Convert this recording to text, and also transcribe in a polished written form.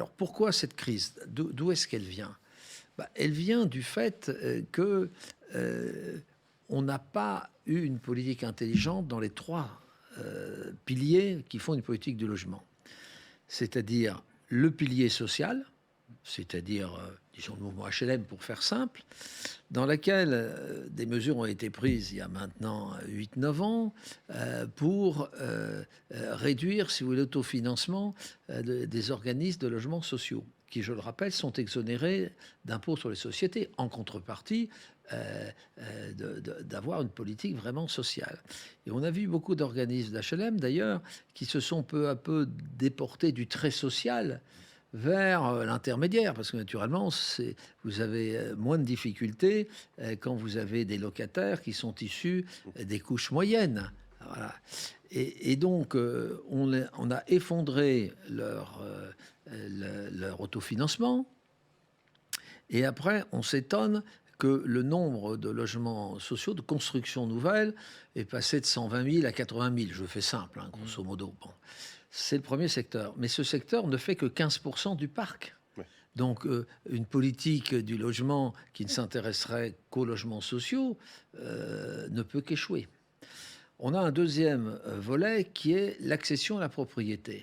Alors, pourquoi cette crise? D'où est-ce qu'elle vient? Elle vient du fait que on n'a pas eu une politique intelligente dans les trois piliers qui font une politique du logement. C'est-à-dire le pilier social, c'est-à-dire, disons, le mouvement HLM pour faire simple, dans laquelle des mesures ont été prises il y a maintenant 8 9 ans pour réduire, si vous voulez, l'autofinancement des organismes de logements sociaux, qui, je le rappelle, sont exonérés d'impôts sur les sociétés, en contrepartie d'avoir une politique vraiment sociale. Et on a vu beaucoup d'organismes d'HLM, d'ailleurs, qui se sont peu à peu déportés du très social vers l'intermédiaire, parce que naturellement, vous avez moins de difficultés quand vous avez des locataires qui sont issus des couches moyennes. Voilà. Et donc, on a effondré leur autofinancement, et après, on s'étonne que le nombre de logements sociaux, de construction nouvelle, est passé de 120 000 à 80 000. Je fais simple, hein, grosso modo. Bon. C'est le premier secteur. Mais ce secteur ne fait que 15% du parc. Ouais. Donc, une politique du logement qui ne s'intéresserait qu'aux logements sociaux ne peut qu'échouer. On a un deuxième volet qui est l'accession à la propriété.